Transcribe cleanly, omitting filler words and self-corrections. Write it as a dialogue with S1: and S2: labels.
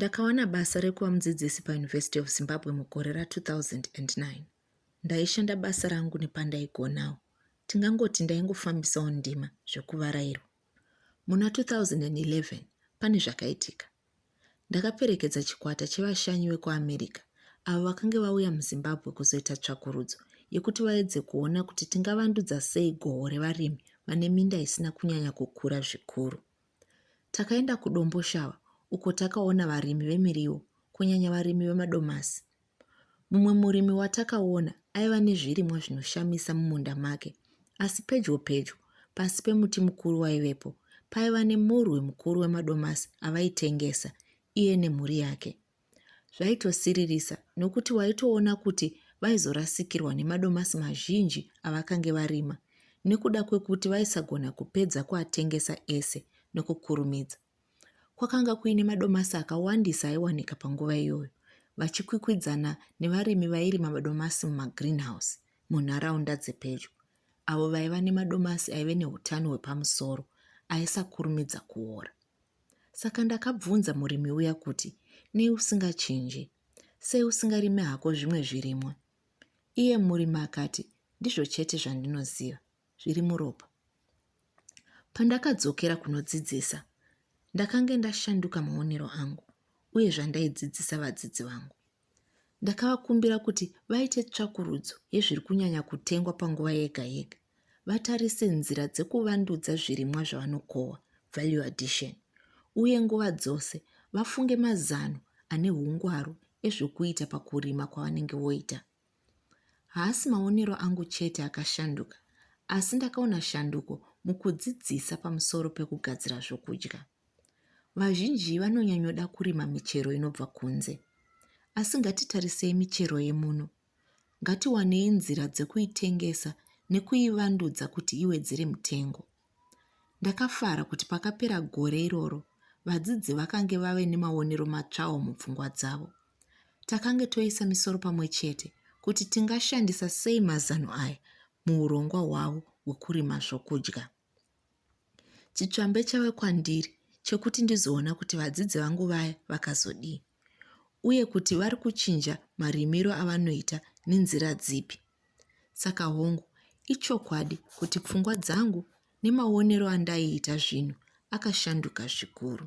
S1: Ndakawana basa rekuva mudzidzisi paUniversity of Zimbabwe mugore ra2009. Ndaishanda basa rangu nepandaigonawo. Tingangoti ndaingofambisawo ndima zvekuvarairwa. Muna 2011 pane zvakaitika. Ndakaperekedza chikwata chevashanyi vekuAmerica avo vakanga vauya muZimbabwe kuzoita tsvakurudzo yekuti vaedze kuona kuti tingavandudza sei gohwo revarimi vane minda isina kunyanya kukura zvikuru. Takaenda kuDombo Shava uko takaona varimi vemiriwo, kunyanya varimi vemadomasi. Mumwe murimi watakaona aiva nezvirimwa zvinoshamisa mumunda make, asi pedyo pasi pemuti mukuru waivepo paiva nemurwi mukuru wemadomasi avaitengesa iye nemhuri yake. Zvaitosiririsa nokuti waitoona kuti vaizorasikirwa nemadomasi mazhinji avakange varima nekuda kwekuti vaisagona kupedza kuatengesa ese nokukurumidza. Kwakanga kuine madomasi akawandisa aiwanika panguva iyoyo, vachikwikwidzana nevarimi vairima madomasi mumagreenhouse munharaunda dzepedyo, avo vaiva nemadomasi aive neutano hwepamusoro aisakurumidza kuora. Saka ndakabvunza murimi uya kuti, nei usingachinji? Sei usingarime hako zvimwe zvirimwa? Iye murimi akati, ndizvo chete zvandinoziva, zviri muropa. Pandakadzokera kunodzidzisa, ndakanga ndashanduka maonero angu uye zvandaidzidzisa vadzidzi vangu. Ndakavakumbira kuti vaite tsvakurudzo yezviri kunyanya kutengwa panguva yega yega. Vatarise nzira dzekuvandudza zvirimwa zvavanokohwa, value addition, uye nguva dzose vafunge mazano ane hungwaru ezvokuita pakurima kwavanenge voita. Haasi maonero angu chete akashanduka, asi ndakaona shanduko mukudzidzisa pamusoro pekugadzira zvokudya. Vazhinji vanonyanyoda kurima michero inobva kunze, asi ngatitarisei michero yemuno. Ngatiwanei nzira dzekuitengesa nekuivandudza kuti iwedzere mutengo. Ndakafara kuti pakapera gore iroro, vadzidzi vakange vave nemaonero matsvawo mupfungwa dzavo. Takange toisa misoro pamwe chete kuti tingashandisa sei mazano aya muurongwa hwavo hwekurima zvokudya. Chitsvambe chave kwandiri chekuti ndizoona kuti vadzidzi vangu vaya vakazodii, uye kuti vari kuchinja marimiro avanoita nenzira dzipi. Saka hongu, ichokwadi kuti pfungwa dzangu nemaonero andaiita zvinhu akashanduka zvikuru.